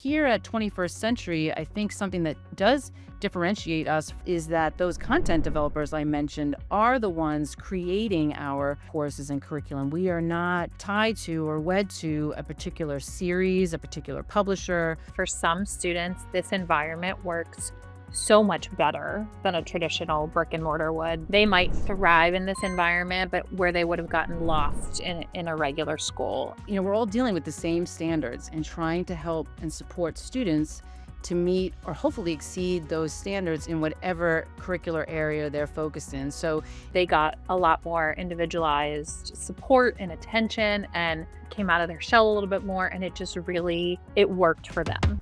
Here at 21st Century, I think something that does differentiate us is that those content developers I mentioned are the ones creating our courses and curriculum. We are not tied to or wed to a particular series, a particular publisher. For some students, this environment works so much better than a traditional brick and mortar would. They might thrive in this environment, but where they would have gotten lost in a regular school. We're all dealing with the same standards and trying to help and support students to meet or hopefully exceed those standards in whatever curricular area they're focused in. So They got a lot more individualized support and attention and came out of their shell a little bit more, and it worked for them.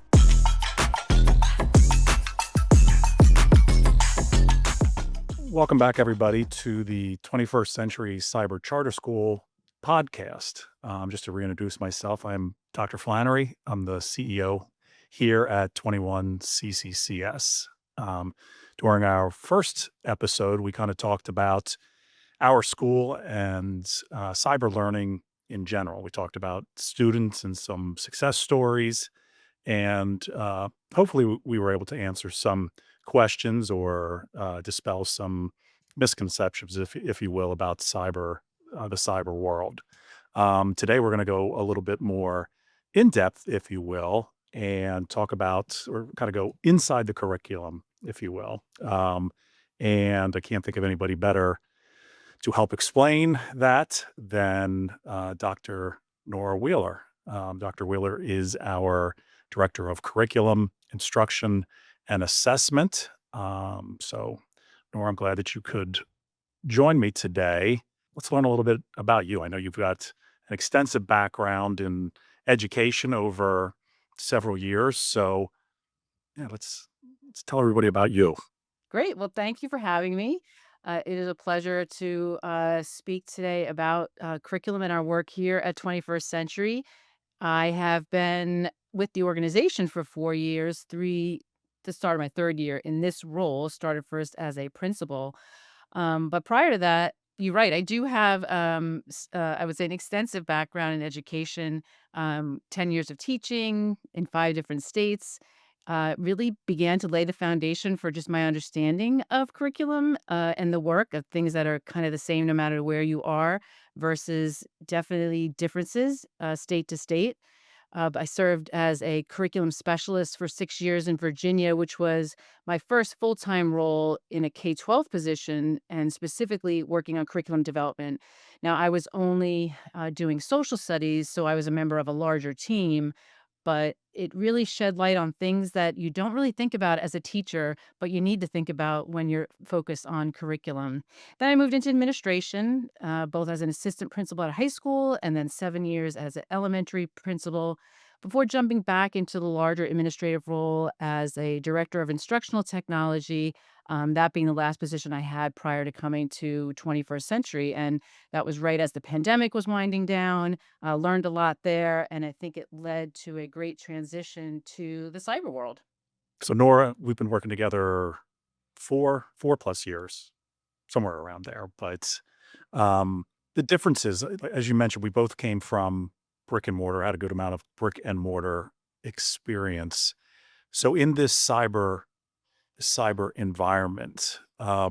Welcome back, everybody, to the 21st Century Cyber Charter School podcast. Just to reintroduce myself, I'm Dr. Flannery. I'm the CEO here at 21 CCCS. During our first episode, we kind of talked about our school and cyber learning in general. We talked about students and some success stories, and hopefully we were able to answer some questions or dispel some misconceptions, if you will, about the cyber world. Today, we're going to go a little bit more in depth, if you will, and talk about or kind of go inside the curriculum, if you will. And I can't think of anybody better to help explain that than Dr. Nora Wheeler. Dr. Wheeler is our Director of Curriculum, Instruction, and Assessment. So, Nora, I'm glad that you could join me today. Let's learn a little bit about you. I know you've got an extensive background in education over several years. So, yeah, let's tell everybody about you. great. Well, thank you for having me. It is a pleasure to speak today about curriculum and our work here at 21st Century. I have been with the organization for 4 years, the start of my third year in this role, started first as a principal. But prior to that, you're right, I do have, I would say, an extensive background in education, 10 years of teaching in 5 different states. Really began to lay the foundation for just my understanding of curriculum and the work of things that are kind of the same no matter where you are versus definitely differences state to state. I served as a curriculum specialist for 6 years in Virginia, which was my first full time role in a K-12 position and specifically working on curriculum development. Now, I was only doing social studies, so I was a member of a larger team, but it really shed light on things that you don't really think about as a teacher, but you need to think about when you're focused on curriculum. Then I moved into administration, both as an assistant principal at a high school and then 7 years as an elementary principal before jumping back into the larger administrative role as a director of instructional technology, that being the last position I had prior to coming to 21st Century. And that was right as the pandemic was winding down. Learned a lot there, and I think it led to a great transition to the cyber world. So, Nora, we've been working together four plus years, somewhere around there. But the differences, as you mentioned, we both came from brick and mortar, had a good amount of brick and mortar experience. So, in this cyber environment, I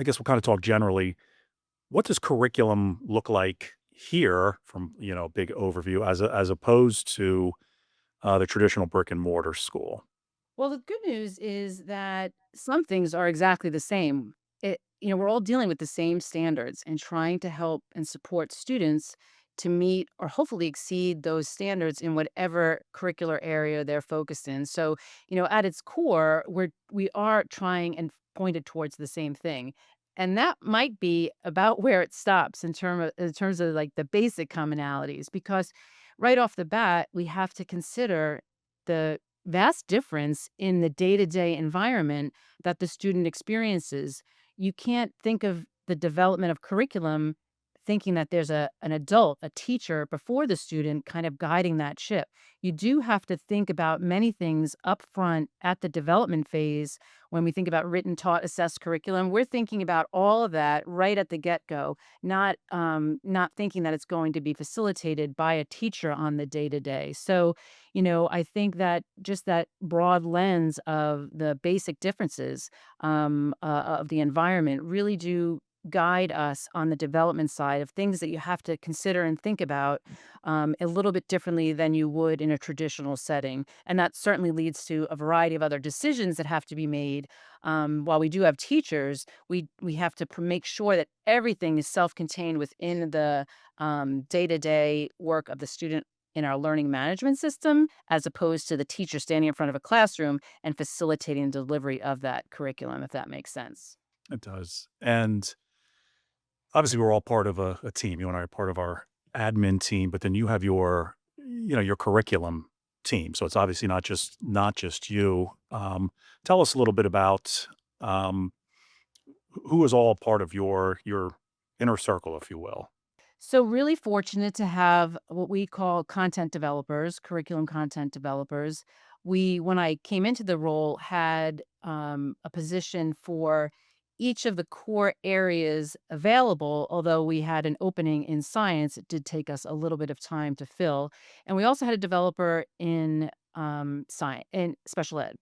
guess we'll kind of talk generally. What does curriculum look like here, from big overview, as opposed to the traditional brick and mortar school? Well, the good news is that some things are exactly the same. We're all dealing with the same standards and trying to help and support students to meet or hopefully exceed those standards in whatever curricular area they're focused in. So, at its core, we are trying and pointed towards the same thing. And that might be about where it stops in terms of like the basic commonalities, because right off the bat, we have to consider the vast difference in the day-to-day environment that the student experiences. You can't think of the development of curriculum thinking that there's an adult, a teacher before the student kind of guiding that ship. You do have to think about many things up front at the development phase. When we think about written, taught, assessed curriculum, we're thinking about all of that right at the get-go, not thinking that it's going to be facilitated by a teacher on the day-to-day. So, I think that just that broad lens of the basic differences of the environment really do guide us on the development side of things that you have to consider and think about a little bit differently than you would in a traditional setting. And that certainly leads to a variety of other decisions that have to be made. While we do have teachers, we have to make sure that everything is self-contained within the day-to-day work of the student in our learning management system, as opposed to the teacher standing in front of a classroom and facilitating the delivery of that curriculum, if that makes sense. It does. And obviously, we're all part of a team. You and I are part of our admin team, but then you have your curriculum team. So it's obviously not just you. Tell us a little bit about um, who is all part of your inner circle, if you will. So, really fortunate to have what we call content developers, curriculum content developers. When I came into the role, had a position for each of the core areas available, although we had an opening in science, it did take us a little bit of time to fill. And we also had a developer in science and special ed.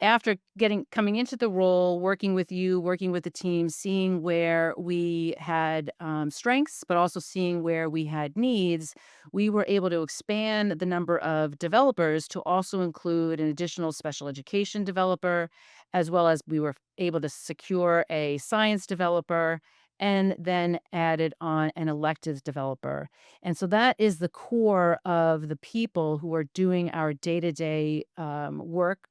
After getting coming into the role, working with you, working with the team, seeing where we had strengths, but also seeing where we had needs, we were able to expand the number of developers to also include an additional special education developer, as well as we were able to secure a science developer and then added on an electives developer. And so that is the core of the people who are doing our day to day work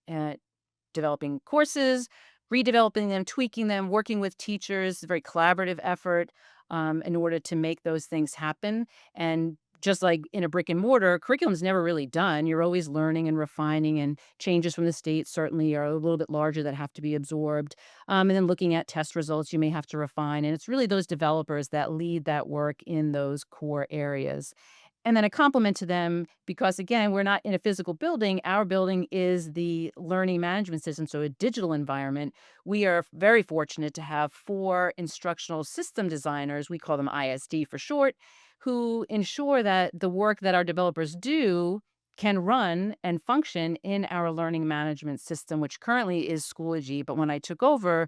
developing courses, redeveloping them, tweaking them, working with teachers, a very collaborative effort in order to make those things happen. And just like in a brick and mortar, curriculum's never really done. You're always learning and refining, and changes from the state certainly are a little bit larger that have to be absorbed. And then looking at test results, you may have to refine. And it's really those developers that lead that work in those core areas. And then a compliment to them because, again, we're not in a physical building. Our building is the learning management system, so a digital environment. We are very fortunate to have 4 instructional system designers, we call them ISD for short, who ensure that the work that our developers do can run and function in our learning management system, which currently is Schoology. But when I took over,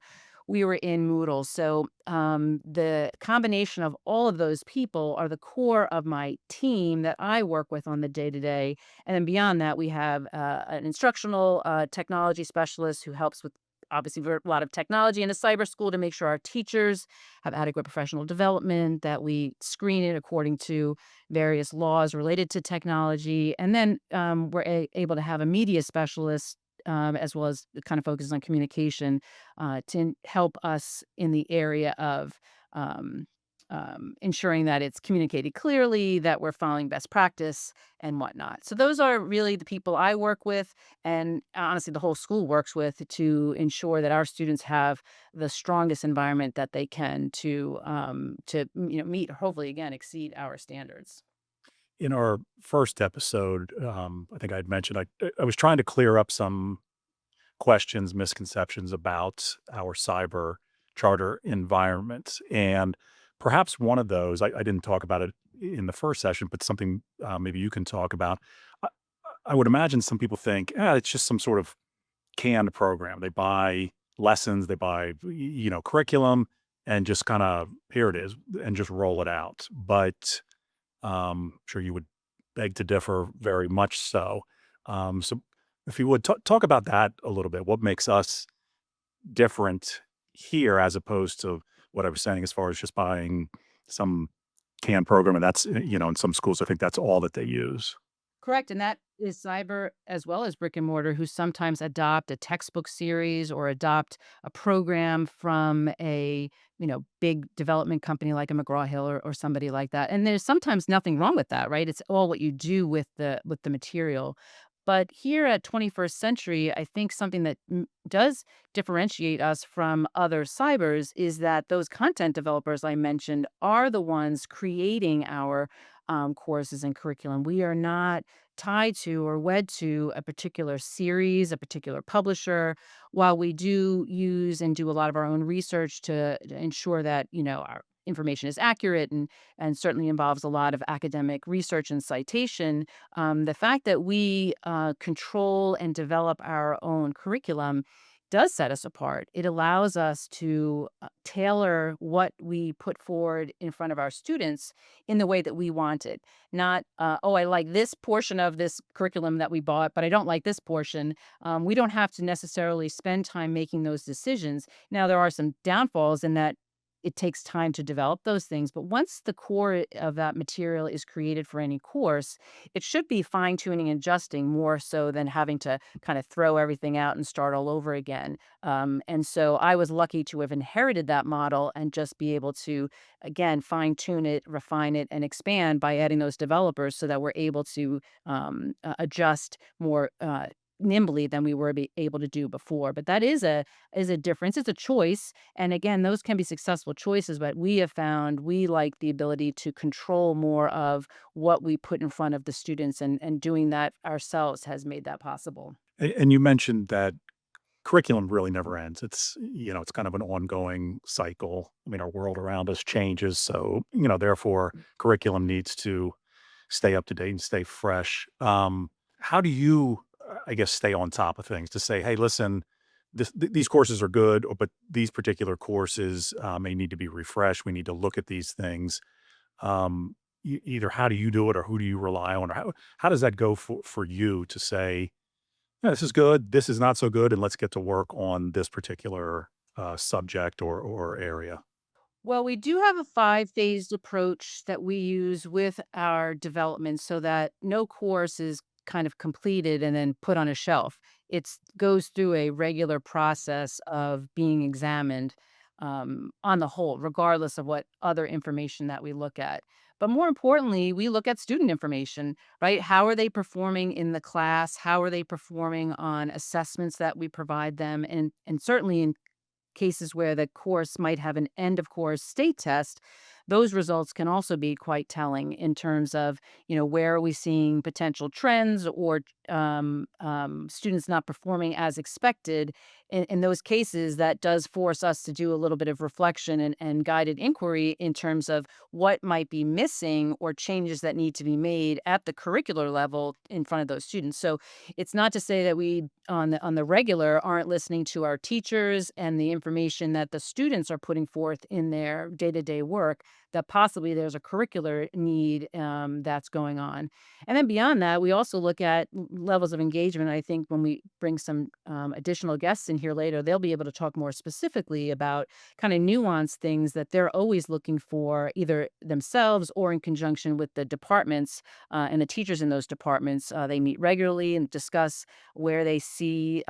we were in Moodle. So the combination of all of those people are the core of my team that I work with on the day to day. And then beyond that, we have an instructional technology specialist who helps with obviously a lot of technology in a cyber school to make sure our teachers have adequate professional development, that we screen it according to various laws related to technology. And then we're able to have a media specialist as well as kind of focuses on communication to help us in the area of um, ensuring that it's communicated clearly, that we're following best practice and whatnot. So those are really the people I work with, and honestly, the whole school works with to ensure that our students have the strongest environment that they can to meet, or hopefully again exceed our standards. In our first episode, I think I had mentioned I was trying to clear up some questions, misconceptions about our cyber charter environment. And perhaps one of those, I didn't talk about it in the first session, but something maybe you can talk about. I, I would imagine some people think, it's just some sort of canned program. They buy lessons, they buy, curriculum, and just kind of here it is and just roll it out. But sure you would beg to differ very much so. So if you would talk about that a little bit, what makes us different here as opposed to what I was saying as far as just buying some canned program, and that's in some schools I think that's all that they use. Correct, and that is cyber as well as brick and mortar who sometimes adopt a textbook series or adopt a program from a, big development company like a McGraw-Hill or somebody like that, and there's sometimes nothing wrong with that, right? It's all what you do with the material. But here at 21st Century, I think something that does differentiate us from other cybers is that those content developers I mentioned are the ones creating our courses and curriculum. We are not tied to or wed to a particular series, a particular publisher. While we do use and do a lot of our own research to ensure that, information is accurate and certainly involves a lot of academic research and citation. The fact that we control and develop our own curriculum does set us apart. It allows us to tailor what we put forward in front of our students in the way that we want it. Not, oh, I like this portion of this curriculum that we bought, but I don't like this portion. We don't have to necessarily spend time making those decisions. Now, there are some downfalls in that it takes time to develop those things. But once the core of that material is created for any course, it should be fine tuning and adjusting more so than having to kind of throw everything out and start all over again. And so I was lucky to have inherited that model and just be able to, again, fine tune it, refine it, and expand by adding those developers so that we're able to adjust more. Nimbly than we were able to do before, but that is a difference. It's a choice, and again, those can be successful choices. But we have found we like the ability to control more of what we put in front of the students, and doing that ourselves has made that possible. And you mentioned that curriculum really never ends. It's kind of an ongoing cycle. I mean, our world around us changes. So, therefore, curriculum needs to stay up to date and stay fresh. How do you, I guess, stay on top of things to say, hey, listen, these courses are good, but these particular courses may need to be refreshed. We need to look at these things. Either how do you do it or who do you rely on? Or how does that go for you to say, yeah, this is good. This is not so good, and let's get to work on this particular subject or area. Well, we do have a five-phased approach that we use with our development so that no course is kind of completed and then put on a shelf. It goes through a regular process of being examined on the whole, regardless of what other information that we look at. But more importantly, we look at student information, right? How are they performing in the class? How are they performing on assessments that we provide them? And certainly in cases where the course might have an end of course state test, those results can also be quite telling in terms of, where are we seeing potential trends or students not performing as expected. In those cases, that does force us to do a little bit of reflection and guided inquiry in terms of what might be missing or changes that need to be made at the curricular level in front of those students. So it's not to say that we on the regular aren't listening to our teachers and the information that the students are putting forth in their day-to-day work, that possibly there's a curricular need that's going on. And then beyond that, we also look at levels of engagement. I think when we bring some additional guests in here later, they'll be able to talk more specifically about kind of nuanced things that they're always looking for, either themselves or in conjunction with the departments and the teachers in those departments. They meet regularly and discuss where they see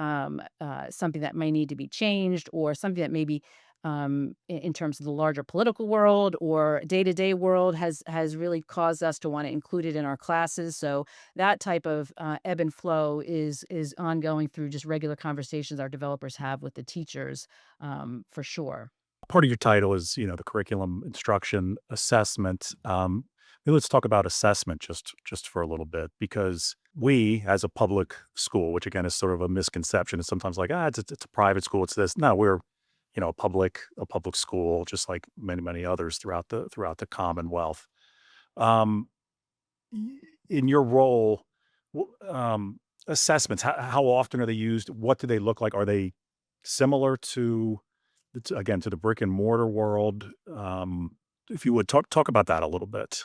something that may need to be changed or something that maybe in terms of the larger political world or day-to-day world has really caused us to want to include it in our classes. So that type of ebb and flow is ongoing through just regular conversations our developers have with the teachers, for sure. Part of your title is, the curriculum, instruction, assessment. Maybe let's talk about assessment just for a little bit, because we, as a public school, which again is sort of a misconception, is sometimes like, it's a private school, it's this. No, we're a public school, just like many others throughout the Commonwealth. Um, in your role, assessments, how often are they used? What do they look like? Are they similar to, again, to the brick and mortar world? If you would talk about that a little bit.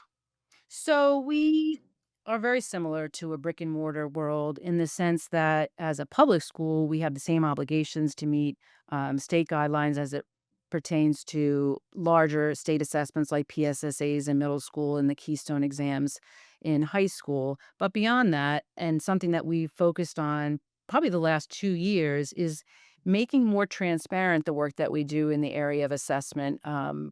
So we are very similar to a brick and mortar world in the sense that as a public school, we have the same obligations to meet state guidelines as it pertains to larger state assessments like PSSAs in middle school and the Keystone exams in high school. But beyond that, and something that we focused on probably the last 2 years is making more transparent the work that we do in the area of assessment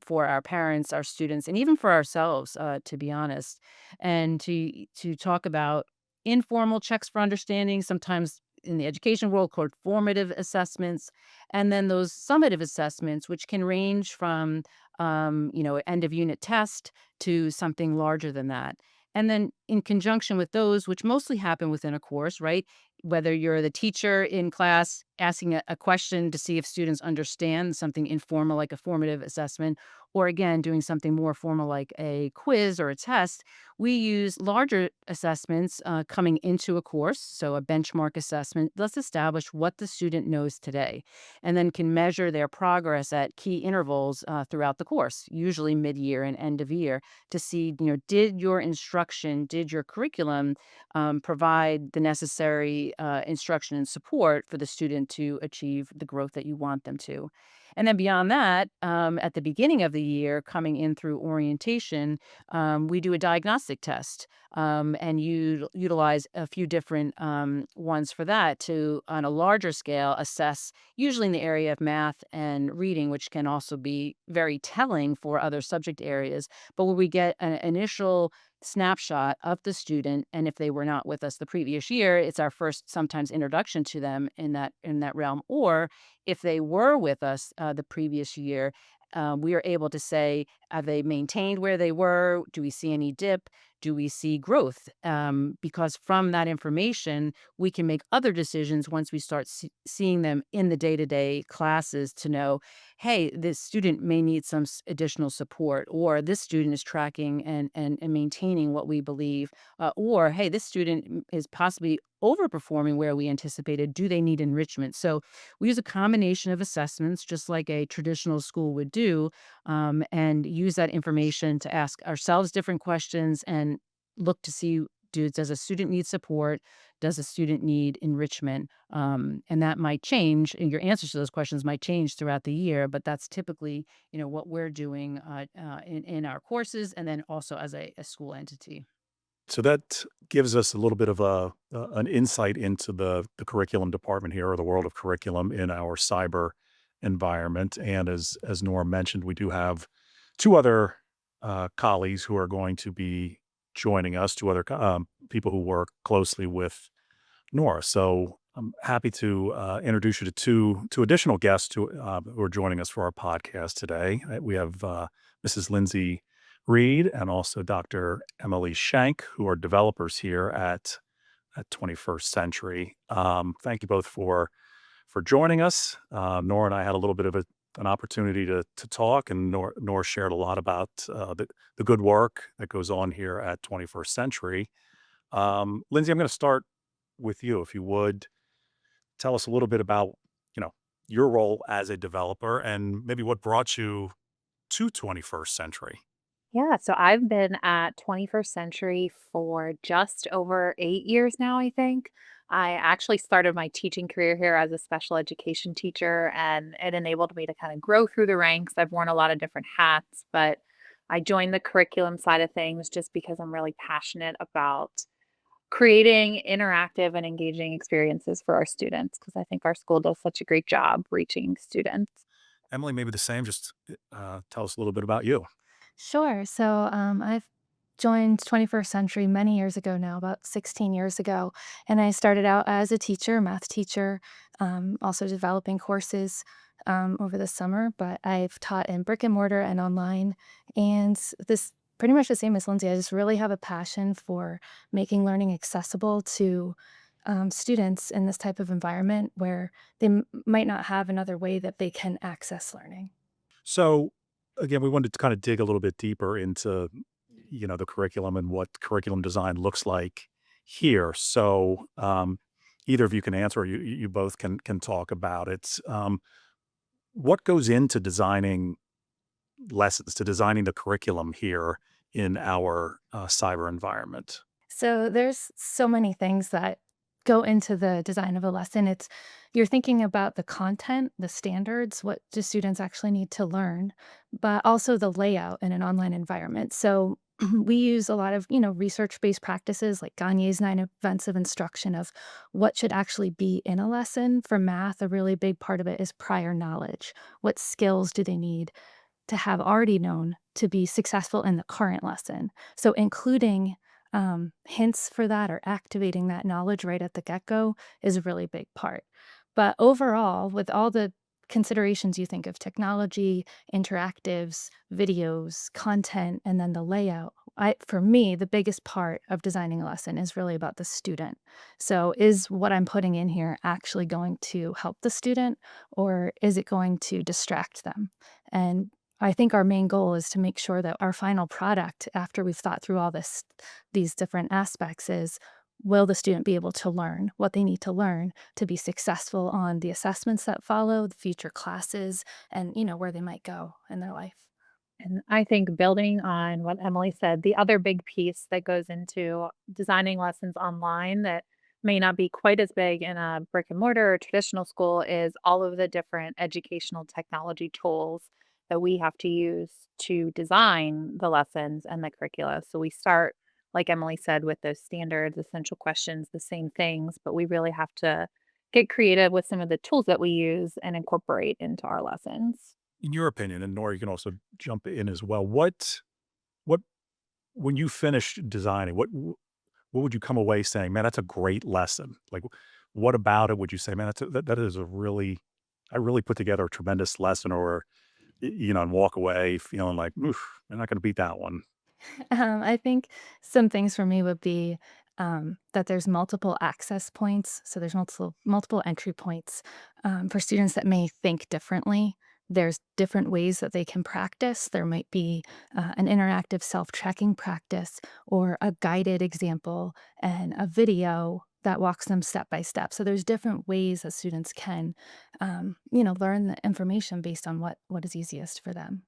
for our parents, our students, and even for ourselves, to be honest, and to talk about informal checks for understanding, sometimes in the education world called formative assessments, and then those summative assessments, which can range from end of unit test to something larger than that. And then in conjunction with those, which mostly happen within a course, right? Whether you're the teacher in class asking a question to see if students understand something informal like a formative assessment, or again, doing something more formal like a quiz or a test, we use larger assessments coming into a course. So, a benchmark assessment, let's establish what the student knows today and then can measure their progress at key intervals throughout the course, usually mid year and end of year, to see, did your instruction, did your curriculum provide the necessary instruction and support for the student to achieve the growth that you want them to. And then beyond that, at the beginning of the year, coming in through orientation, we do a diagnostic test and you utilize a few different ones for that to, on a larger scale, assess, usually in the area of math and reading, which can also be very telling for other subject areas. But where we get an initial snapshot of the student, and if they were not with us the previous year, it's our first sometimes introduction to them in that realm. Or if they were with us the previous year, we are able to say, have they maintained where they were? Do we see any dip? Do we see growth? Because from that information, we can make other decisions once we start seeing them in the day to day classes to know, hey, this student may need some additional support, or this student is tracking and maintaining what we believe, or hey, this student is possibly overperforming where we anticipated. Do they need enrichment? So we use a combination of assessments, just like a traditional school would do, and use that information to ask ourselves different questions and look to see, does a student need support? Does a student need enrichment? And that might change, and your answers to those questions might change throughout the year, but that's typically, what we're doing in our courses and then also as a school entity. So that gives us a little bit of an insight into the curriculum department here, or the world of curriculum in our cyber environment. And as Nora mentioned, we do have two other colleagues who are going to be joining us, two other people who work closely with Nora. So I'm happy to introduce you to two additional guests who are joining us for our podcast today. We have Mrs. Lindsay Reid and also Dr. Emily Shank, who are developers here at 21st Century. Thank you both for joining us. Nora and I had a little bit of an opportunity to talk, and Nora shared a lot about the good work that goes on here at 21st Century. Lindsay, I'm going to start with you, if you would tell us a little bit about, you know, your role as a developer and maybe what brought you to 21st Century. Yeah, so I've been at 21st Century for just over 8 years now, I think. I actually started my teaching career here as a special education teacher, and it enabled me to kind of grow through the ranks. I've worn a lot of different hats, but I joined the curriculum side of things just because I'm really passionate about creating interactive and engaging experiences for our students because I think our school does such a great job reaching students. Emily, maybe the same. Just tell us a little bit about you. Sure. So I've joined 21st Century many years ago now, about 16 years ago. And I started out as a teacher, math teacher, also developing courses over the summer. But I've taught in brick and mortar and online. And this pretty much the same as Lindsay. I just really have a passion for making learning accessible to students in this type of environment where they might not have another way that they can access learning. So, again, we wanted to kind of dig a little bit deeper into, the curriculum and what curriculum design looks like here. So, either of you can answer, or you both can talk about it. What goes into designing lessons, to designing the curriculum here in our cyber environment? So there's so many things that go into the design of a lesson. It's you're thinking about the content, the standards, what do students actually need to learn, but also the layout in an online environment. So we use a lot of, research-based practices like Gagne's 9 events of instruction of what should actually be in a lesson. For math, a really big part of it is prior knowledge. What skills do they need to have already known to be successful in the current lesson? So including hints for that or activating that knowledge right at the get go is a really big part. But overall, with all the considerations you think of technology, interactives, videos, content, and then the layout. For me, the biggest part of designing a lesson is really about the student. So, is what I'm putting in here actually going to help the student or is it going to distract them? And I think our main goal is to make sure that our final product, after we've thought through these different aspects, is will the student be able to learn what they need to learn to be successful on the assessments that follow, the future classes, and where they might go in their life. And I think building on what Emily said, the other big piece that goes into designing lessons online that may not be quite as big in a brick and mortar or traditional school is all of the different educational technology tools that we have to use to design the lessons and the curricula. So we start, like Emily said, with those standards, essential questions, the same things, but we really have to get creative with some of the tools that we use and incorporate into our lessons. In your opinion, and Nora, you can also jump in as well. What when you finish designing, what would you come away saying, "Man, that's a great lesson." Like, what about it would you say, "Man, that is a really I really put together a tremendous lesson," or, and walk away feeling like, "Oof, I'm not gonna beat that one." I think some things for me would be that there's multiple access points. So there's multiple entry points for students that may think differently. There's different ways that they can practice. There might be an interactive self-tracking practice or a guided example and a video that walks them step by step. So there's different ways that students can, learn the information based on what is easiest for them.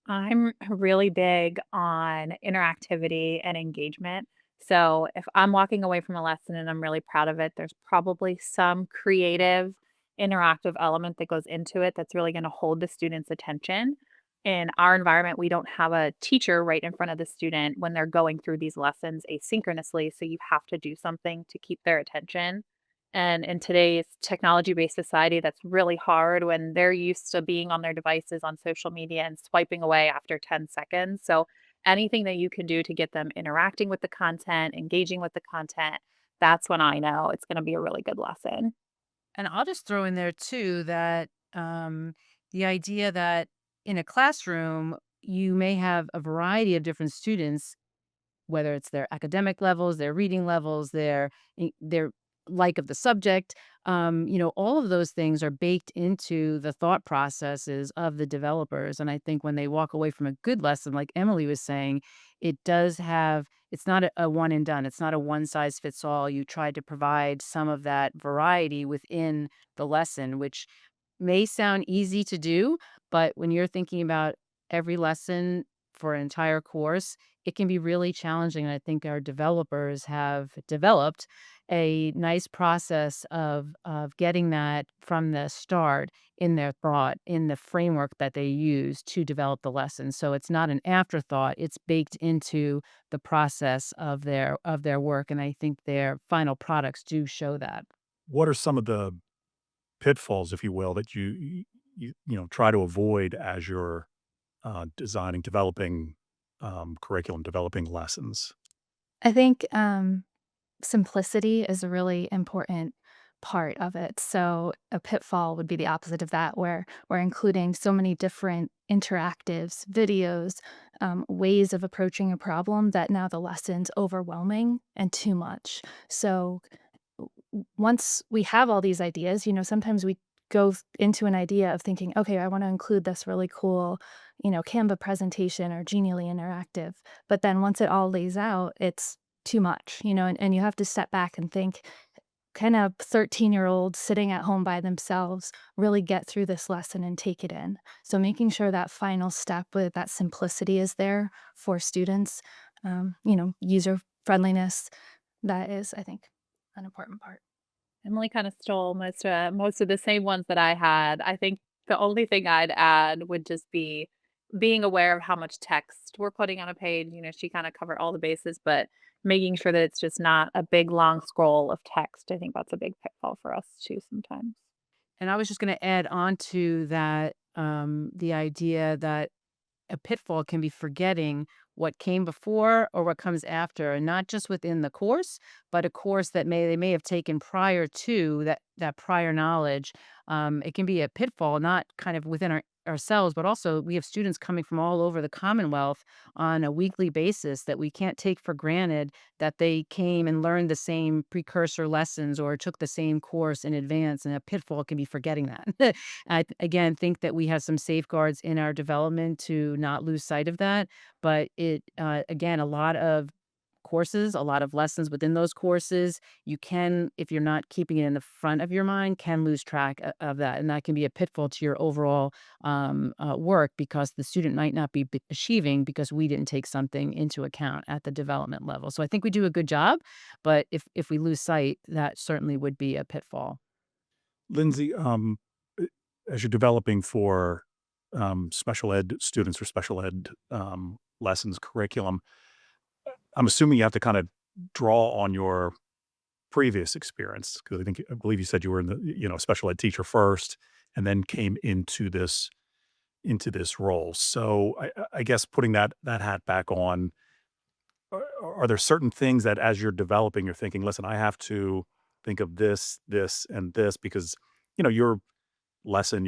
I'm really big on interactivity and engagement. So if I'm walking away from a lesson and I'm really proud of it, there's probably some creative, interactive element that goes into it that's really going to hold the student's attention. In our environment, we don't have a teacher right in front of the student when they're going through these lessons asynchronously. So you have to do something to keep their attention. And in today's technology-based society, that's really hard when they're used to being on their devices on social media and swiping away after 10 seconds. So anything that you can do to get them interacting with the content, engaging with the content, that's when I know it's going to be a really good lesson. And I'll just throw in there too that the idea that in a classroom, you may have a variety of different students, whether it's their academic levels, their reading levels, their like of the subject. All of those things are baked into the thought processes of the developers. And I think when they walk away from a good lesson, like Emily was saying, it's not a one and done. It's not a one size fits all. You try to provide some of that variety within the lesson, which may sound easy to do, but when you're thinking about every lesson for an entire course, it can be really challenging. And I think our developers have developed a nice process of getting that from the start in their thought, in the framework that they use to develop the lesson. So it's not an afterthought, it's baked into the process of their work. And I think their final products do show that. What are some of the pitfalls, if you will, that try to avoid as you're, designing, developing, curriculum, developing lessons? I think simplicity is a really important part of it. So a pitfall would be the opposite of that, where we're including so many different interactives, videos, ways of approaching a problem that now the lesson's overwhelming and too much. So once we have all these ideas, sometimes we into an idea of thinking, okay, I want to include this really cool, Canva presentation or Genially Interactive. But then once it all lays out, it's too much, and you have to step back and think, kind of 13-year-olds sitting at home by themselves really get through this lesson and take it in. So making sure that final step with that simplicity is there for students, user friendliness, that is, I think, an important part. Emily kind of stole most of the same ones that I had. I think the only thing I'd add would just be being aware of how much text we're putting on a page. She kind of covered all the bases, but making sure that it's just not a big long scroll of text. I think that's a big pitfall for us too sometimes. And I was just going to add on to that the idea that a pitfall can be forgetting what came before or what comes after, and not just within the course, but a course that they may have taken prior to that prior knowledge. it can be a pitfall, not kind of within ourselves, but also we have students coming from all over the Commonwealth on a weekly basis that we can't take for granted that they came and learned the same precursor lessons or took the same course in advance. And a pitfall can be forgetting that. Again, think that we have some safeguards in our development to not lose sight of that. But again, a lot of courses, a lot of lessons within those courses, you can, if you're not keeping it in the front of your mind, can lose track of that. And that can be a pitfall to your overall work because the student might not be achieving because we didn't take something into account at the development level. So I think we do a good job, but if we lose sight, that certainly would be a pitfall. Lindsay, uh, as you're developing for special ed students or special ed lessons curriculum, I'm assuming you have to kind of draw on your previous experience because I believe you said you were in the special ed teacher first, and then came into this role. So I guess putting that hat back on, are there certain things that as you're developing, you're thinking, listen, I have to think of this, this, and this because your lesson,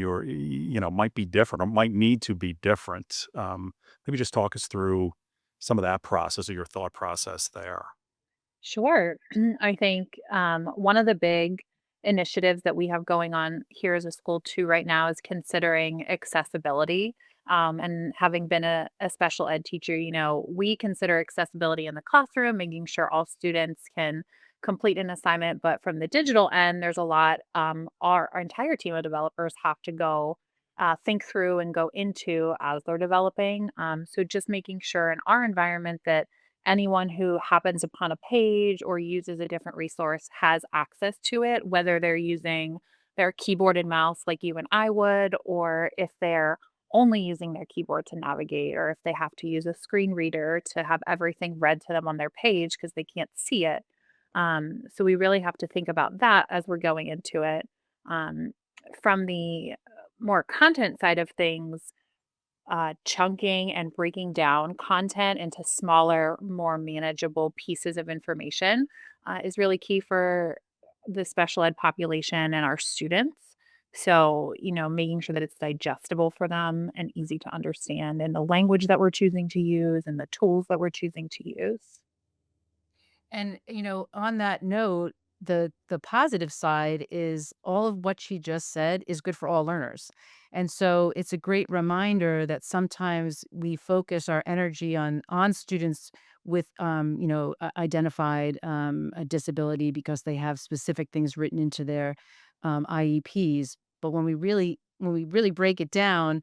might be different or might need to be different. Maybe just talk us through some of that process or your thought process there. Sure. I think one of the big initiatives that we have going on here as a school too right now is considering accessibility. And having been a special ed teacher, we consider accessibility in the classroom, making sure all students can complete an assignment. But from the digital end, there's a lot our entire team of developers have to go think through and go into as they're developing. So just making sure in our environment that anyone who happens upon a page or uses a different resource has access to it, whether they're using their keyboard and mouse like you and I would, or if they're only using their keyboard to navigate, or if they have to use a screen reader to have everything read to them on their page because they can't see it. So we really have to think about that as we're going into it. Um, from the more content side of things, chunking and breaking down content into smaller, more manageable pieces of information is really key for the special ed population and our students. So, making sure that it's digestible for them and easy to understand, and the language that we're choosing to use and the tools that we're choosing to use. And, on that note, the positive side is all of what she just said is good for all learners. And so it's a great reminder that sometimes we focus our energy on students with identified a disability because they have specific things written into their IEPs. But when we really break it down,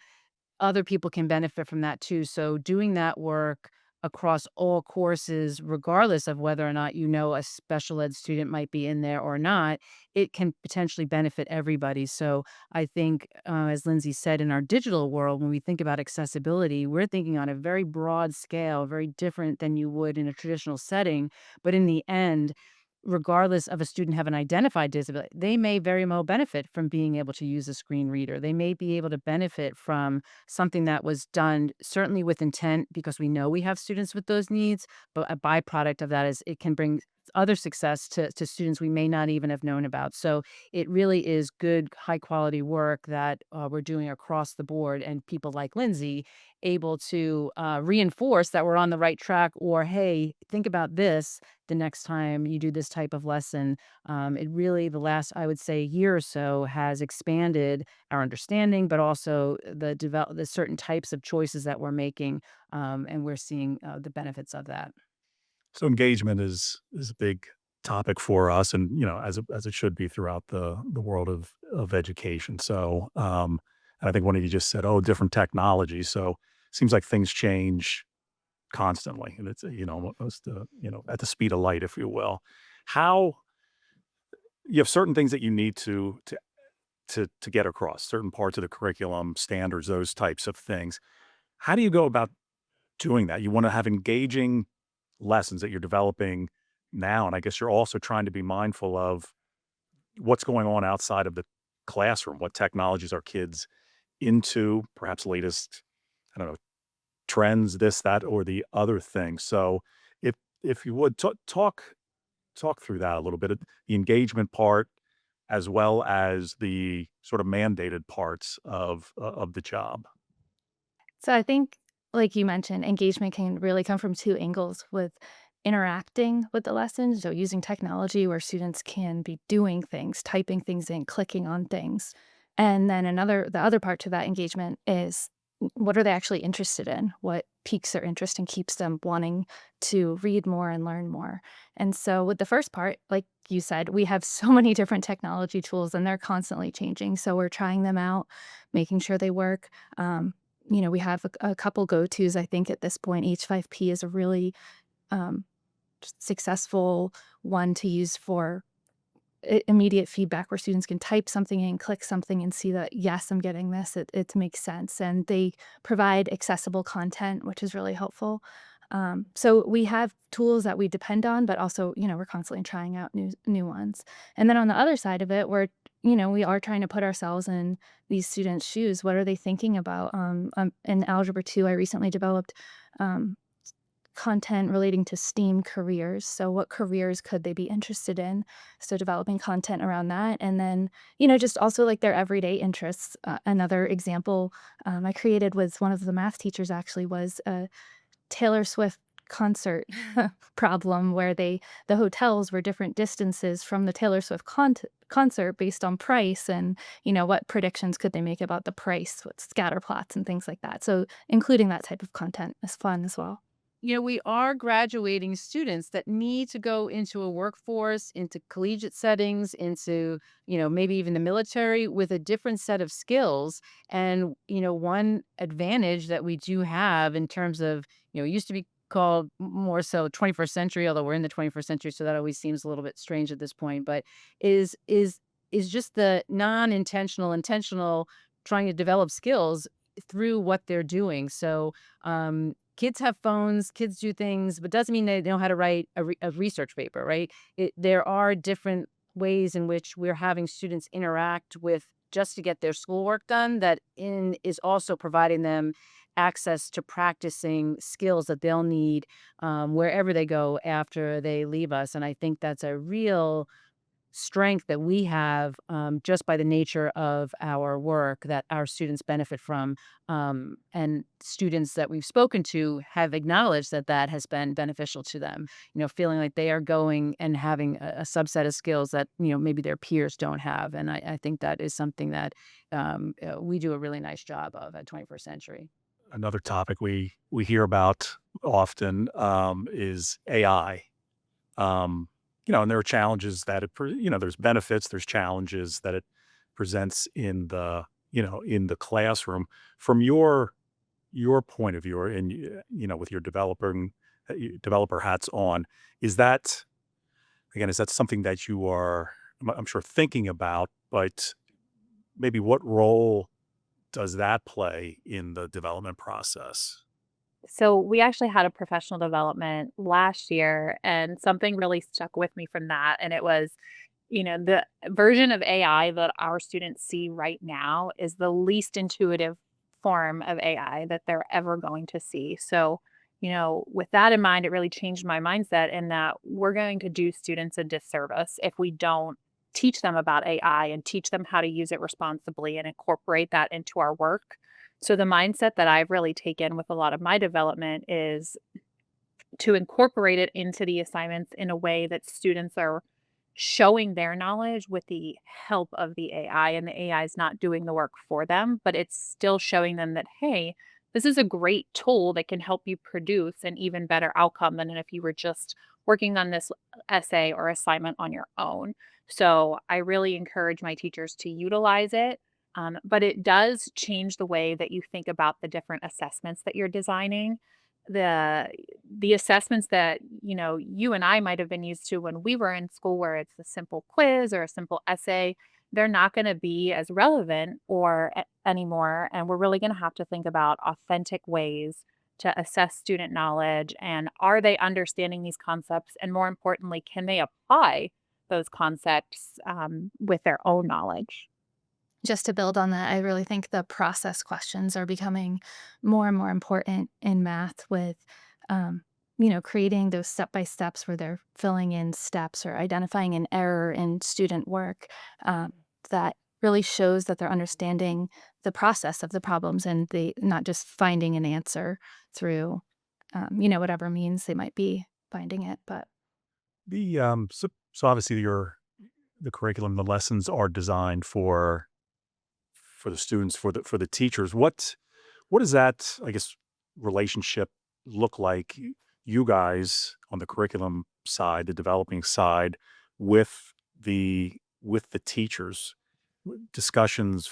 other people can benefit from that too. So doing that work across all courses, regardless of whether or not a special ed student might be in there or not, it can potentially benefit everybody. So I think, as Lindsay said, in our digital world, when we think about accessibility, we're thinking on a very broad scale, very different than you would in a traditional setting. But in the end, regardless of a student have an identified disability, they may very well benefit from being able to use a screen reader. They may be able to benefit from something that was done certainly with intent because we know we have students with those needs, but a byproduct of that is it can bring other success to students we may not even have known about. So it really is good, high quality work that we're doing across the board, and people like Lindsay able to reinforce that we're on the right track, or hey, think about this the next time you do this type of lesson. It really, the last, I would say, year or so has expanded our understanding, but also the certain types of choices that we're making, and we're seeing the benefits of that. So engagement is a big topic for us, and as it should be throughout the world of education. So, and I think one of you just said, "Oh, different technology." So seems like things change constantly, and it's almost at the speed of light, if you will. How you have certain things that you need to get across certain parts of the curriculum, standards, those types of things. How do you go about doing that? You want to have engaging lessons that you're developing now, and I guess you're also trying to be mindful of what's going on outside of the classroom. What technologies are kids into? Perhaps latest, I don't know, trends, this, that, or the other thing. So, if you would talk through that a little bit, the engagement part, as well as the sort of mandated parts of the job. So I think, like you mentioned, engagement can really come from two angles with interacting with the lessons. So using technology where students can be doing things, typing things in, clicking on things. And then the other part to that engagement is what are they actually interested in? What piques their interest and keeps them wanting to read more and learn more? And so with the first part, like you said, we have so many different technology tools and they're constantly changing. So we're trying them out, making sure they work. Um, we have a couple go-tos, I think, at this point. H5P is a really, um, successful one to use for immediate feedback where students can type something in, click something, and see that, yes, I'm getting this. It makes sense. And they provide accessible content, which is really helpful. So we have tools that we depend on, but also, we're constantly trying out new ones. And then on the other side of it, we are trying to put ourselves in these students' shoes. What are they thinking about? In Algebra 2, I recently developed um, content relating to STEAM careers. So what careers could they be interested in? So developing content around that. And then, just also like their everyday interests. Another example I created with one of the math teachers actually was a Taylor Swift concert problem where the hotels were different distances from the Taylor Swift concert based on price and, what predictions could they make about the price with scatter plots and things like that. So including that type of content is fun as well. We are graduating students that need to go into a workforce, into collegiate settings, into, maybe even the military with a different set of skills. And, one advantage that we do have in terms of, it used to be called more so 21st century, although we're in the 21st century, so that always seems a little bit strange at this point, but is is is just the non-intentional, intentional trying to develop skills through what they're doing. So, kids have phones, kids do things, but doesn't mean they know how to write a research paper, right? There are different ways in which we're having students interact with just to get their schoolwork done is also providing them access to practicing skills that they'll need wherever they go after they leave us. And I think that's a real strength that we have just by the nature of our work that our students benefit from. And students that we've spoken to have acknowledged that that has been beneficial to them, feeling like they are going and having a subset of skills that, maybe their peers don't have. And I think that is something that we do a really nice job of at 21st Century. Another topic we hear about often is AI. And there are challenges that there's benefits, there's challenges that it presents in the classroom. From your point of view, and with your developer hats on, is that again, is that something that you are, I'm sure, thinking about, but maybe what role does that play in the development process? So we actually had a professional development last year, and something really stuck with me from that. And it was, the version of AI that our students see right now is the least intuitive form of AI that they're ever going to see. So, with that in mind, it really changed my mindset in that we're going to do students a disservice if we don't teach them about AI and teach them how to use it responsibly and incorporate that into our work. So the mindset that I've really taken with a lot of my development is to incorporate it into the assignments in a way that students are showing their knowledge with the help of the AI, and the AI is not doing the work for them, but it's still showing them that, hey, this is a great tool that can help you produce an even better outcome than if you were just working on this essay or assignment on your own. So I really encourage my teachers to utilize it. But it does change the way that you think about the different assessments that you're designing. The the assessments that, you and I might have been used to when we were in school where it's a simple quiz or a simple essay, they're not going to be as relevant anymore, and we're really going to have to think about authentic ways to assess student knowledge, and are they understanding these concepts, and more importantly, can they apply those concepts with their own knowledge? Just to build on that, I really think the process questions are becoming more and more important in math with, um, creating those step by steps where they're filling in steps or identifying an error in student work, um, that really shows that they're understanding the process of the problems and they not just finding an answer through, whatever means they might be finding it. But So obviously the curriculum, the lessons are designed for the students, for the teachers. What does that, I guess, relationship look like? You guys on the curriculum side, the developing side, with the teachers, discussions,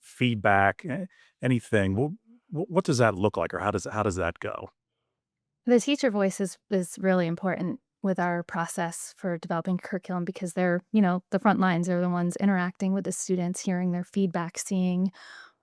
feedback, anything. What does that look like, or how does that go? the teacher voice is really important with our process for developing curriculum because they're, the front lines. They're the ones interacting with the students, hearing their feedback, seeing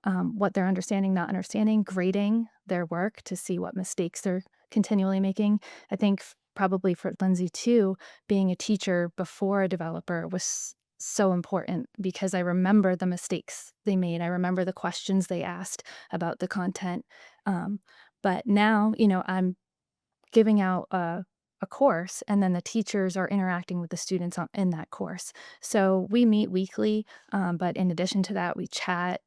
what they're understanding, not understanding, grading their work to see what mistakes they're continually making. I think probably for Lindsay too, being a teacher before a developer was so important because I remember the mistakes they made. I remember the questions they asked about the content. Um, but now, I'm giving out a course and then the teachers are interacting with the students in that course. So we meet weekly, but in addition to that, we chat,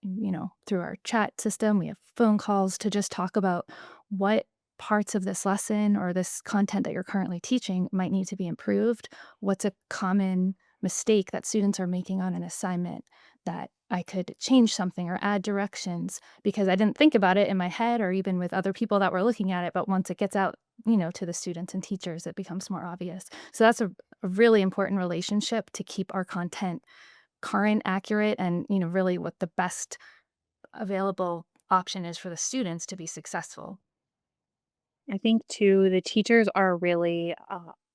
through our chat system. We have phone calls to just talk about what parts of this lesson or this content that you're currently teaching might need to be improved. What's a common mistake that students are making on an assignment that I could change something or add directions because I didn't think about it in my head or even with other people that were looking at it. But once it gets out, to the students and teachers, it becomes more obvious. So that's a really important relationship to keep our content current, accurate, and, really what the best available option is for the students to be successful. I think too, the teachers are really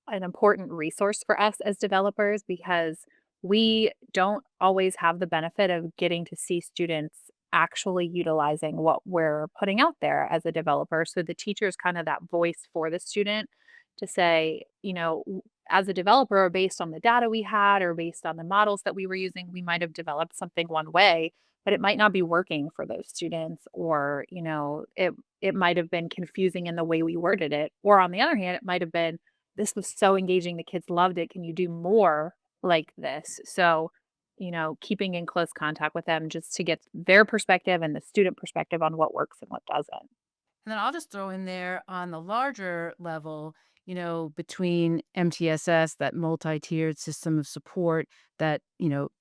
an important resource for us as developers because we don't always have the benefit of getting to see students actually utilizing what we're putting out there as a developer. So the teacher is kind of that voice for the student to say, as a developer, based on the data we had or based on the models that we were using, we might have developed something one way, but it might not be working for those students, or it might have been confusing in the way we worded it. Or on the other hand, it might have been, this was so engaging, the kids loved it. Can you do more like this? So, keeping in close contact with them just to get their perspective and the student perspective on what works and what doesn't. And then I'll just throw in there on the larger level, between MTSS, that multi-tiered system of support that,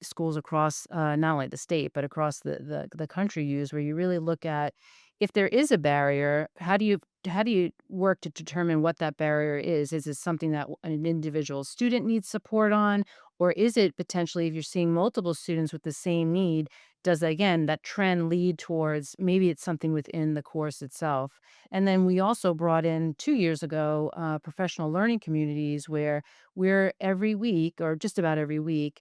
schools across not only the state, but across the country use, where you really look at if there is a barrier, how do you work to determine what that barrier is? Is it something that an individual student needs support on? Or is it potentially, if you're seeing multiple students with the same need, does again that trend lead towards maybe it's something within the course itself? And then we also brought in 2 years ago professional learning communities where we're every week or just about every week,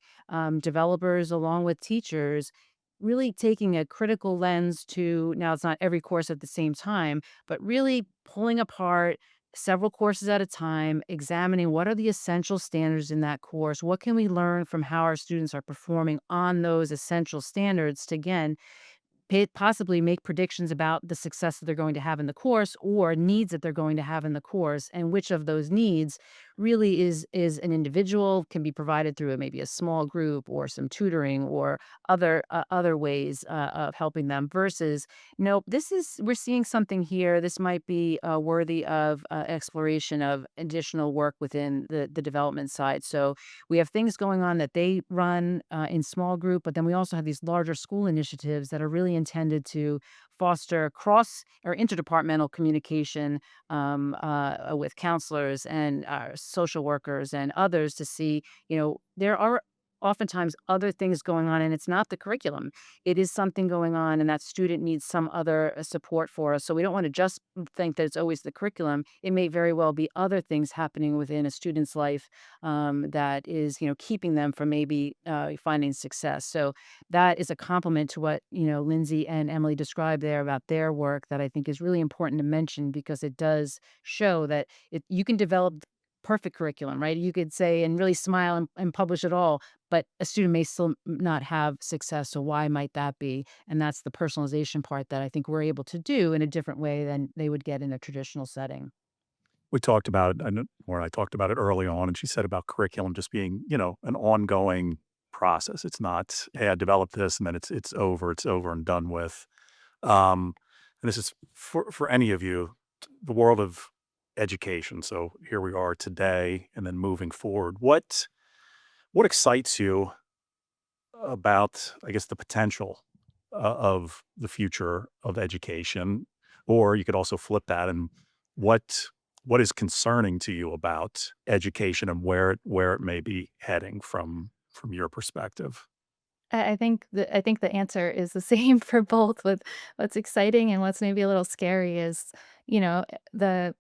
developers along with teachers really taking a critical lens to, now it's not every course at the same time, but really pulling apart several courses at a time, examining what are the essential standards in that course, what can we learn from how our students are performing on those essential standards to again possibly make predictions about the success that they're going to have in the course or needs that they're going to have in the course, and which of those needs really is an individual can be provided through maybe a small group or some tutoring or other ways of helping them versus nope, this is we're seeing something here, this might be worthy of exploration of additional work within the development side. So we have things going on that they run in small group, but then we also have these larger school initiatives that are really intended to foster cross or interdepartmental communication with counselors and social workers and others to see, there are oftentimes other things going on and it's not the curriculum. It is something going on and that student needs some other support for us. So we don't want to just think that it's always the curriculum. It may very well be other things happening within a student's life that is, keeping them from maybe finding success. So that is a compliment to what, Lindsay and Emily described there about their work that I think is really important to mention because it does show that you can develop perfect curriculum, right? You could say and really smile and publish it all, but a student may still not have success. So why might that be? And that's the personalization part that I think we're able to do in a different way than they would get in a traditional setting. we talked about, or I talked about it early on, and she said about curriculum just being, an ongoing process. It's not, hey, I developed this and then it's over and done with. And this is for any of you, the world of education. So here we are today, and then moving forward. What excites you about, I guess, the potential of the future of education? Or you could also flip that, and what what is concerning to you about education and where it may be heading from your perspective? I think the answer is the same for both. With what's exciting and what's maybe a little scary is, the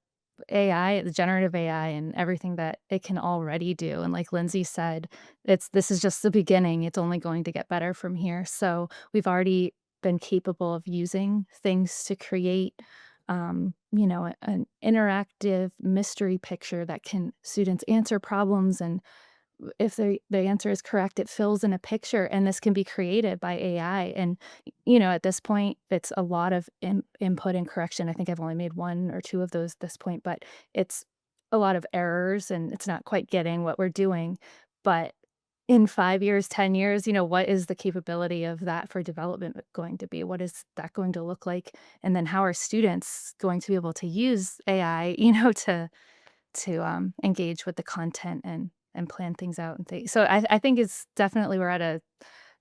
AI, the generative AI and everything that it can already do, and like Lindsay said, this is just the beginning, it's only going to get better from here. So, we've already been capable of using things to create, an interactive mystery picture that can students answer problems, and if the answer is correct, it fills in a picture, and this can be created by AI, and, at this point, it's a lot of input and correction. I think I've only made 1 or 2 of those at this point, but it's a lot of errors, and it's not quite getting what we're doing, but in 5 years, 10 years, what is the capability of that for development going to be? What is that going to look like? And then how are students going to be able to use AI, to engage with the content and plan things out and things. So I think it's definitely we're at a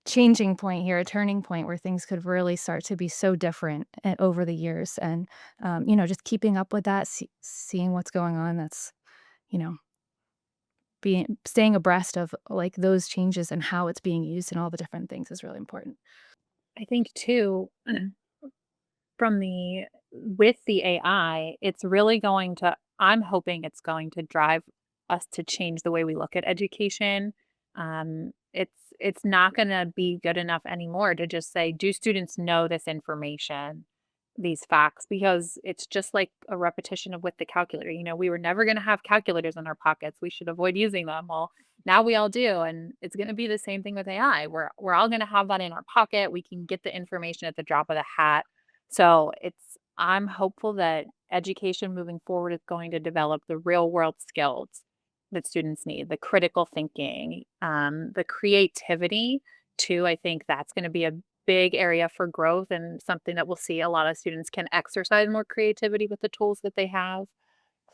changing point here, a turning point where things could really start to be so different over the years, and just keeping up with that, seeing what's going on. That's you know being staying abreast of like those changes and how it's being used and all the different things is really important. I think too, from the with the AI, it's really going to I'm hoping it's going to drive us to change the way we look at education. It's not gonna be good enough anymore to just say, "Do students know this information, these facts?" Because it's just like a repetition of with the calculator. We were never gonna have calculators in our pockets. We should avoid using them. Well, now we all do, and it's gonna be the same thing with AI. We're all gonna have that in our pocket. We can get the information at the drop of the hat. So I'm hopeful that education moving forward is going to develop the real world skills that students need, the critical thinking, the creativity too. I think that's going to be a big area for growth and something that we'll see a lot of students can exercise more creativity with the tools that they have.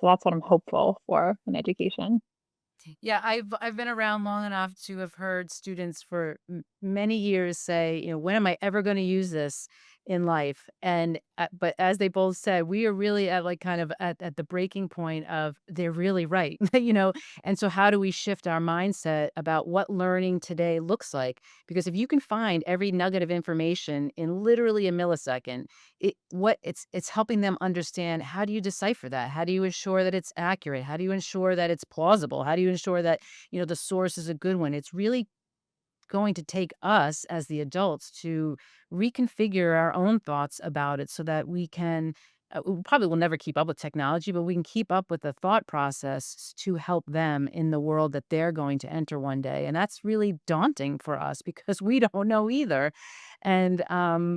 So that's what I'm hopeful for in education. Yeah, I've been around long enough to have heard students for many years say, when am I ever going to use this in life? And but as they both said, we are really at like kind of at the breaking point of they're really right, And so how do we shift our mindset about what learning today looks like? Because if you can find every nugget of information in literally a millisecond, it's helping them understand, how do you decipher that? How do you ensure that it's accurate? How do you ensure that it's plausible? How do you ensure that, the source is a good one? It's really going to take us as the adults to reconfigure our own thoughts about it so that we can we probably will never keep up with technology, but we can keep up with the thought process to help them in the world that they're going to enter one day. And that's really daunting for us because we don't know either. And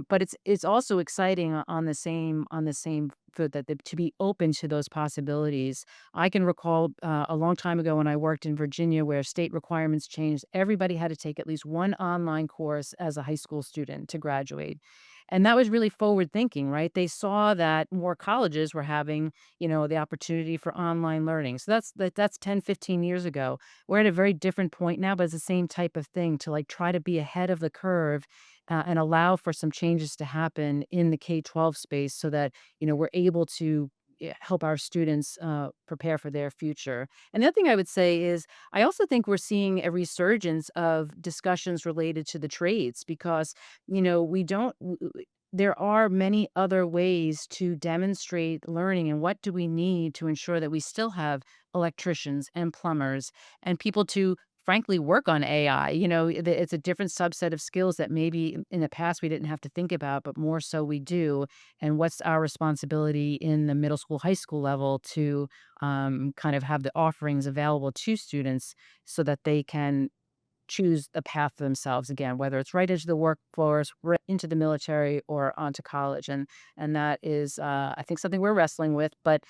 but it's also exciting on the same foot that to be open to those possibilities. I can recall a long time ago when I worked in Virginia where state requirements changed. Everybody had to take at least one online course as a high school student to graduate. And that was really forward thinking, right? They saw that more colleges were having, the opportunity for online learning. So that's 10, 15 years ago. We're at a very different point now, but it's the same type of thing to like try to be ahead of the curve and allow for some changes to happen in the K-12 space so that, we're able to help our students prepare for their future. And the other thing I would say is I also think we're seeing a resurgence of discussions related to the trades because, we don't, there are many other ways to demonstrate learning and what do we need to ensure that we still have electricians and plumbers and people to frankly work on AI. It's a different subset of skills that maybe in the past we didn't have to think about, but more so we do. And what's our responsibility in the middle school, high school level to kind of have the offerings available to students so that they can choose the path for themselves again, whether it's right into the workforce, right into the military, or onto college. And that is, I think, something we're wrestling with. But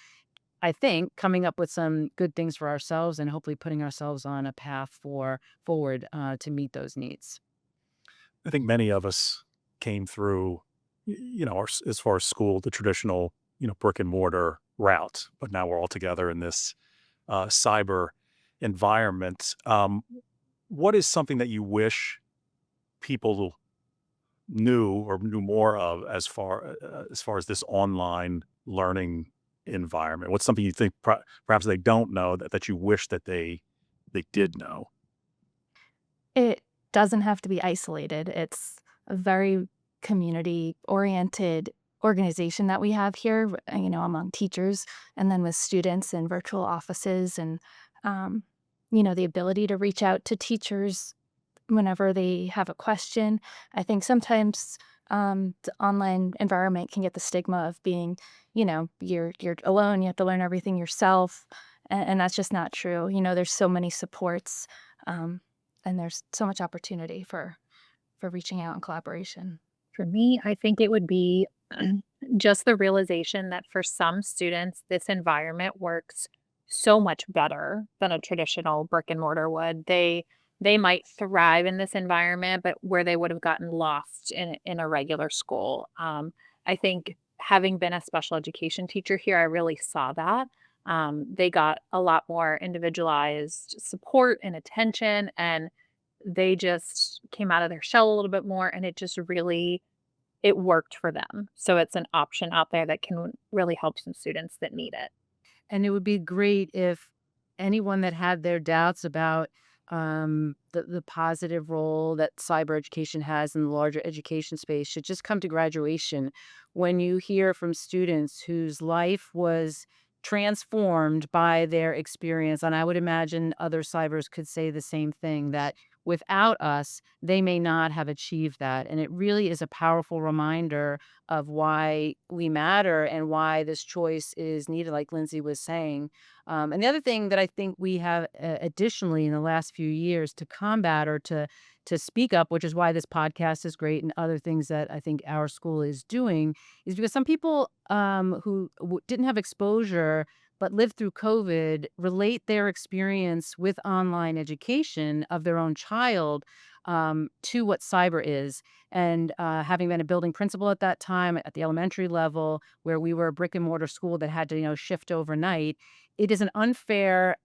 I think, coming up with some good things for ourselves and hopefully putting ourselves on a path forward to meet those needs. I think many of us came through, as far as school, the traditional, brick and mortar route, but now we're all together in this cyber environment. What is something that you wish people knew or knew more of as far as this online learning environment? What's something you think perhaps they don't know that you wish that they did know? It doesn't have to be isolated. It's a very community-oriented organization that we have here, among teachers and then with students in virtual offices and, um, the ability to reach out to teachers whenever they have a question. I think sometimes, the online environment can get the stigma of being, you're alone, you have to learn everything yourself, and that's just not true. There's so many supports, um, and there's so much opportunity for reaching out and collaboration. For me, I think it would be just the realization that for some students, this environment works so much better than a traditional brick and mortar would. They might thrive in this environment, but where they would have gotten lost in a regular school. I think having been a special education teacher here, I really saw that. They got a lot more individualized support and attention, and they just came out of their shell a little bit more, and it just really it worked for them. So it's an option out there that can really help some students that need it. And it would be great if anyone that had their doubts about the positive role that cyber education has in the larger education space should just come to graduation. When you hear from students whose life was transformed by their experience, and I would imagine other cybers could say the same thing, that without us, they may not have achieved that. And it really is a powerful reminder of why we matter and why this choice is needed, like Lindsay was saying. And the other thing that I think we have additionally in the last few years to combat or to speak up, which is why this podcast is great, and other things that I think our school is doing, is because some people who didn't have exposure but lived through COVID relate their experience with online education of their own child to what cyber is. And having been a building principal at that time at the elementary level, where we were a brick and mortar school that had to, shift overnight, it is an unfair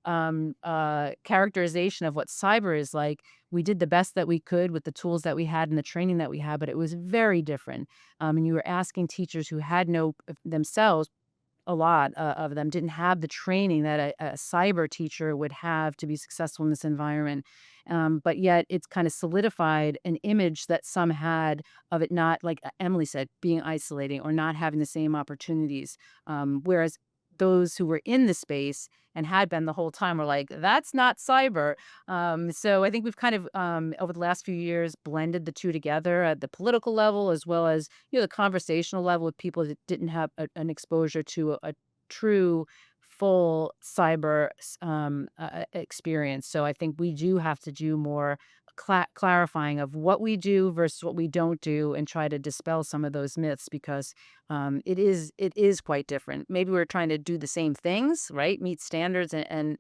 characterization of what cyber is like. We did the best that we could with the tools that we had and the training that we had, but it was very different. And you were asking teachers who had no themselves a lot of them didn't have the training that a cyber teacher would have to be successful in this environment. But yet it's kind of solidified an image that some had of it not, like Emily said, being isolating or not having the same opportunities. Whereas those who were in the space and had been the whole time were like, that's not cyber. So I think we've kind of, over the last few years, blended the two together at the political level as well as the conversational level with people that didn't have an exposure to a true full cyber experience. So I think we do have to do more clarifying of what we do versus what we don't do and try to dispel some of those myths because it is quite different. Maybe we're trying to do the same things, right? Meet standards and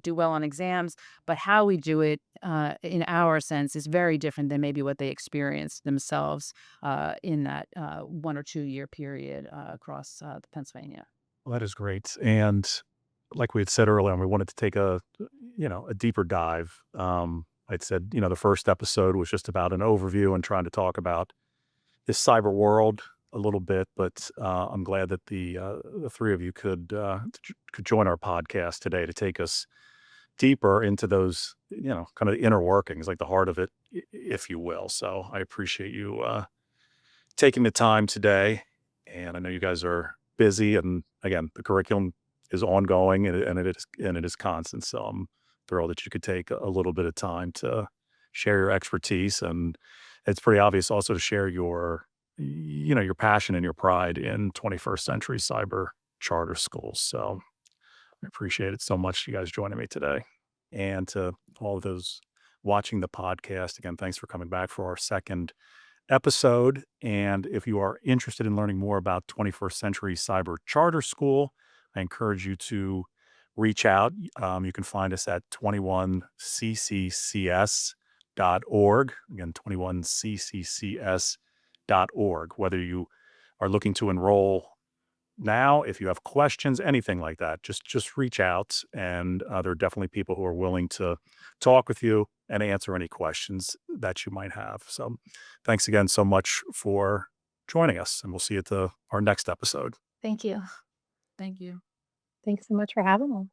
do well on exams, but how we do it in our sense is very different than maybe what they experienced themselves in that 1 or 2 year period across the Pennsylvania. Well, that is great. And like we had said earlier, we wanted to take a deeper dive. I'd said, the first episode was just about an overview and trying to talk about this cyber world a little bit, but I'm glad that the three of you could join our podcast today to take us deeper into those, kind of the inner workings, like the heart of it, if you will. So I appreciate you taking the time today. And I know you guys are busy, and again, the curriculum is ongoing and it is constant. So I'm thrilled that you could take a little bit of time to share your expertise, and it's pretty obvious also to share your passion and your pride in 21st century cyber charter schools. So I appreciate it so much, you guys joining me today, and to all of those watching the podcast. Again, thanks for coming back for our second episode. And if you are interested in learning more about 21st Century Cyber Charter School, I encourage you to reach out. You can find us at 21cccs.org. Again, 21cccs.org. Whether you are looking to enroll now, if you have questions, anything like that, just reach out, and there are definitely people who are willing to talk with you and answer any questions that you might have. So, thanks again so much for joining us, and we'll see you at our next episode. Thank you. Thank you. Thanks so much for having us.